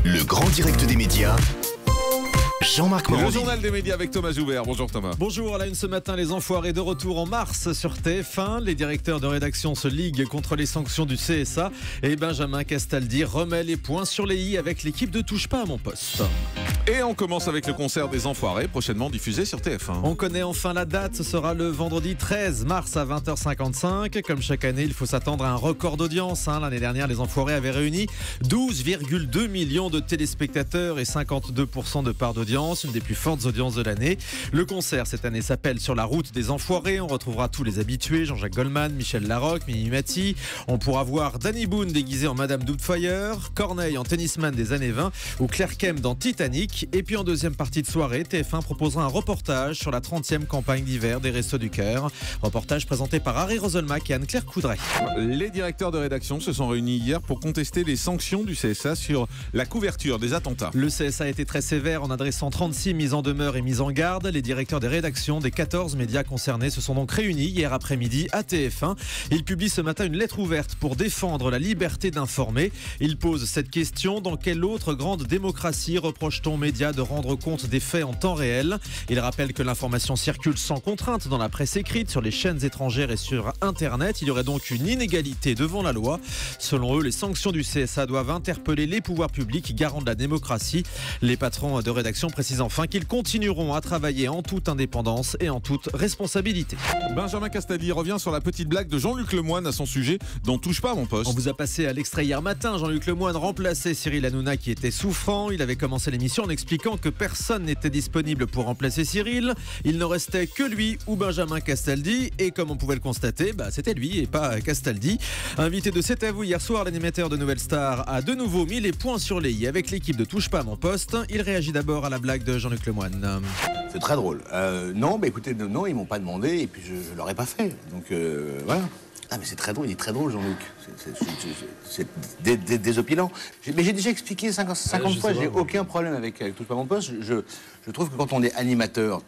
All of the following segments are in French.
Le grand direct des médias, Jean-Marc Le Morandini. journal des médias avec Thomas Joubert. Bonjour Thomas. Bonjour, à la une ce matin, les enfoirés de retour en mars sur TF1. Les directeurs de rédaction se liguent contre les sanctions du CSA et Benjamin Castaldi remet les points sur les i avec l'équipe de Touche pas à mon poste. Et on commence avec le concert des Enfoirés, prochainement diffusé sur TF1. On connaît enfin la date, ce sera le vendredi 13 mars à 20h55. Comme chaque année, il faut s'attendre à un record d'audience. L'année dernière, les Enfoirés avaient réuni 12,2 millions de téléspectateurs et 52% de part d'audience, une des plus fortes audiences de l'année. Le concert cette année s'appelle Sur la route des Enfoirés. On retrouvera tous les habitués, Jean-Jacques Goldman, Michel Larocque, Mimi Mati. On pourra voir Danny Boone déguisé en Madame Doubtfire, Corneille en tennisman des années 20 ou Claire Kem dans Titanic. Et puis en deuxième partie de soirée, TF1 proposera un reportage sur la 30e campagne d'hiver des Restos du Cœur. Reportage présenté par Harry Roselmack et Anne-Claire Coudray. Les directeurs de rédaction se sont réunis hier pour contester les sanctions du CSA sur la couverture des attentats. Le CSA a été très sévère en adressant 36 mises en demeure et mises en garde. Les directeurs des rédactions des 14 médias concernés se sont donc réunis hier après-midi à TF1. Ils publient ce matin une lettre ouverte pour défendre la liberté d'informer. Ils posent cette question: dans quelle autre grande démocratie reproche-t-on aux médias de rendre compte des faits en temps réel? Ils rappellent que l'information circule sans contrainte dans la presse écrite, sur les chaînes étrangères et sur Internet. Il y aurait donc une inégalité devant la loi. Selon eux, les sanctions du CSA doivent interpeller les pouvoirs publics garants de la démocratie. Les patrons de rédaction précisent enfin qu'ils continueront à travailler en toute indépendance et en toute responsabilité. Benjamin Castaldi revient sur la petite blague de Jean-Luc Lemoyne à son sujet dont Touche pas à mon poste. On vous a passé à l'extrait hier matin. Jean-Luc Lemoyne remplaçait Cyril Hanouna qui était souffrant. Il avait commencé l'émission en expliquant que personne n'était disponible pour remplacer Cyril. Il ne restait que lui ou Benjamin Castaldi. Et comme on pouvait le constater, c'était lui et pas Castaldi. Invité de C'est à vous hier soir, l'animateur de Nouvelle Star a de nouveau mis les points sur les i avec l'équipe de Touche pas à mon poste. Il réagit d'abord à la blague de Jean-Luc Lemoyne. C'est très drôle. Non, écoutez, non, ils m'ont pas demandé et puis je l'aurais pas fait. Donc voilà. Ah mais c'est très drôle, il est très drôle Jean-Luc. C'est désopilant. Mais j'ai déjà expliqué 50 fois, j'ai aucun problème avec Touche pas à mon poste. Je trouve que quand on est animateur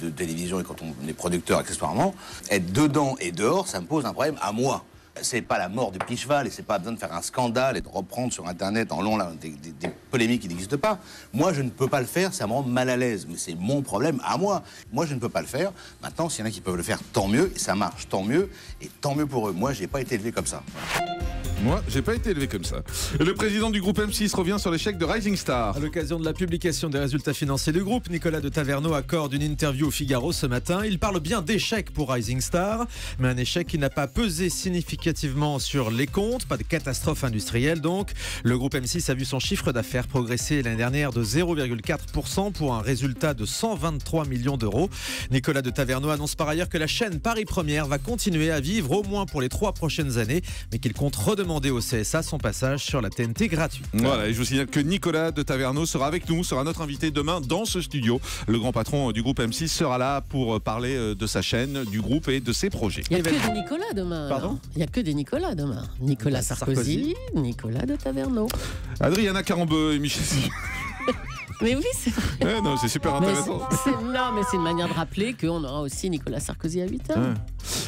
de télévision et quand on est producteur accessoirement, être dedans et dehors, ça me pose un problème à moi. C'est pas la mort du petit cheval et c'est pas besoin de faire un scandale et de reprendre sur Internet en long des polémiques qui n'existent pas. Moi, je ne peux pas le faire, ça me rend mal à l'aise. Mais c'est mon problème à moi. Moi, je ne peux pas le faire. Maintenant, s'il y en a qui peuvent le faire, tant mieux. Et ça marche, tant mieux. Et tant mieux pour eux. Moi, j'ai pas été élevé comme ça. Moi, j'ai pas été élevé comme ça. Le président du groupe M6 revient sur l'échec de Rising Star. À l'occasion de la publication des résultats financiers du groupe, Nicolas de Taverneau accorde une interview au Figaro ce matin. Il parle bien d'échec pour Rising Star, mais un échec qui n'a pas pesé significativement sur les comptes, pas de catastrophe industrielle donc. Le groupe M6 a vu son chiffre d'affaires progresser l'année dernière de 0,4% pour un résultat de 123 millions d'euros. Nicolas de Taverneau annonce par ailleurs que la chaîne Paris Première va continuer à vivre au moins pour les 3 prochaines années, mais qu'il compte redemander au CSA son passage sur la TNT gratuite. Voilà, et je vous signale que Nicolas de Taverneau sera avec nous, sera notre invité demain dans ce studio. Le grand patron du groupe M6 sera là pour parler de sa chaîne, du groupe et de ses projets. Il n'y a que des Nicolas demain. Pardon ? Il n'y a que des Nicolas demain. Nicolas Sarkozy, Nicolas de Taverneau. Adriana Carambeu et Michel. Mais oui, c'est vrai. Non, c'est super intéressant. Non, mais c'est une manière de rappeler qu'on aura aussi Nicolas Sarkozy à 8 ans.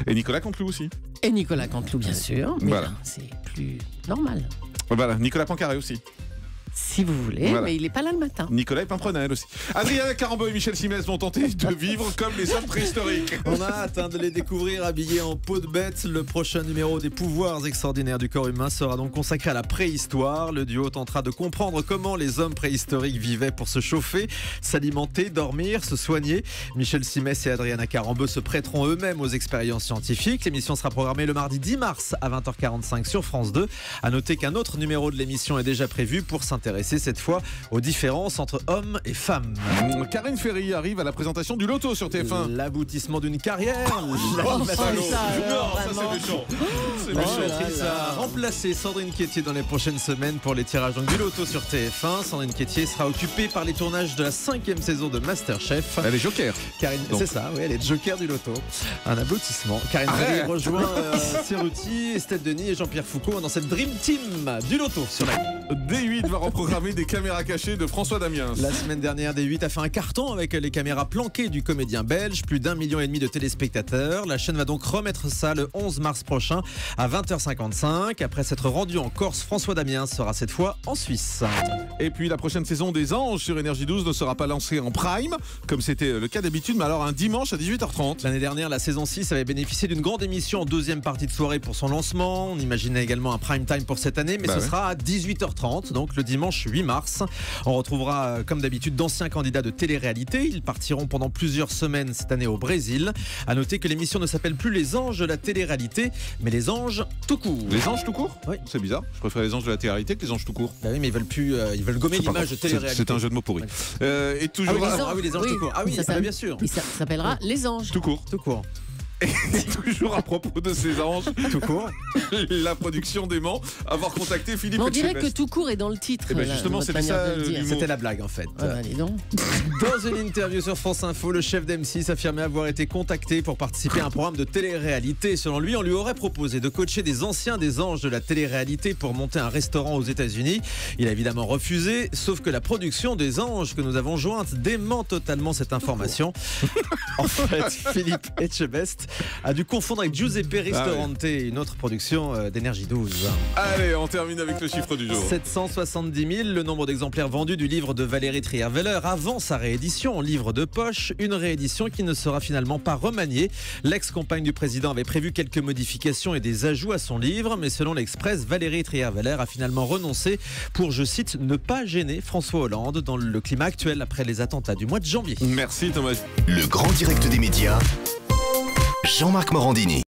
Et Nicolas Canteloup aussi. Et Nicolas Canteloup, bien sûr. Mais Voilà. là, c'est plus normal. Voilà, Nicolas Pancaré aussi. Si vous voulez, Voilà. mais il n'est pas là le matin. Nicolas et Pimprenel aussi. Adriana Carambeu et Michel Simès vont tenter de vivre comme les hommes préhistoriques. On a hâte de les découvrir habillés en peau de bête. Le prochain numéro des pouvoirs extraordinaires du corps humain sera donc consacré à la préhistoire. Le duo tentera de comprendre comment les hommes préhistoriques vivaient pour se chauffer, s'alimenter, dormir, se soigner. Michel Simès et Adriana Carambeu se prêteront eux-mêmes aux expériences scientifiques. L'émission sera programmée le mardi 10 mars à 20h45 sur France 2. À noter qu'un autre numéro de l'émission est déjà prévu pour s'intéresser cette fois aux différences entre hommes et femmes. Karine Ferry arrive à la présentation du loto sur TF1. L'aboutissement d'une carrière. ça, alors, c'est méchant. C'est L'animatrice a remplacé Sandrine Quétier dans les prochaines semaines pour les tirages donc du loto sur TF1. Sandrine Quétier sera occupée par les tournages de la 5e saison de Masterchef. Elle est joker. Karine, c'est ça, oui, elle est joker du loto. Un aboutissement. Karine Ferry rejoint Cerruti, Estelle Denis et Jean-Pierre Foucault dans cette Dream Team du loto sur la D8 va remporter programmé des caméras cachées de François Damiens. La semaine dernière, D8 a fait un carton avec les caméras planquées du comédien belge, plus d'1,5 million de téléspectateurs. La chaîne va donc remettre ça le 11 mars prochain à 20h55. Après s'être rendu en Corse, François Damiens sera cette fois en Suisse. Et puis la prochaine saison des Anges sur Énergie 12 ne sera pas lancée en prime, comme c'était le cas d'habitude, mais alors un dimanche à 18h30. L'année dernière, la saison 6 avait bénéficié d'une grande émission en deuxième partie de soirée pour son lancement. On imaginait également un prime time pour cette année, mais ce sera à 18h30, donc le dimanche 8 mars. On retrouvera, comme d'habitude, d'anciens candidats de télé-réalité. Ils partiront pendant plusieurs semaines cette année au Brésil. À noter que l'émission ne s'appelle plus Les Anges de la télé-réalité, mais Les Anges tout court. Les Anges tout court ? Oui. C'est bizarre. Je préfère Les Anges de la télé-réalité que Les Anges tout court. Bah oui, mais ils veulent plus, ils veulent gommer l'image de télé-réalité. C'est un jeu de mots pourri. Ouais. Et toujours Les Anges tout court. Ah oui, bien sûr. Ça s'appellera Les Anges. tout court. Tout court. Et toujours à propos de ces anges, Tout court. la production dément avoir contacté Philippe On dirait que Etchebest. tout court est dans le titre. Eh ben là, justement, votre c'était manière ça, de le dire. l'humour. C'était la blague en fait. Dis donc. Dans une interview sur France Info, le chef d'M6 affirmait avoir été contacté pour participer à un programme de télé-réalité. Selon lui, on lui aurait proposé de coacher des anciens des anges de la télé-réalité pour monter un restaurant aux États-Unis. Il a évidemment refusé, sauf que la production des anges que nous avons jointe dément totalement cette information. En fait, Philippe Etchebest a dû confondre avec Giuseppe Ristorante, une autre production d'Énergie 12. Allez, on termine avec le chiffre du jour. 770 000, le nombre d'exemplaires vendus du livre de Valérie Trierweiler avant sa réédition en livre de poche, une réédition qui ne sera finalement pas remaniée. L'ex-compagne du président avait prévu quelques modifications et des ajouts à son livre, mais selon l'Express, Valérie Trierweiler a finalement renoncé pour, je cite, ne pas gêner François Hollande dans le climat actuel après les attentats du mois de janvier. Merci Thomas. Le grand direct des médias, Jean-Marc Morandini.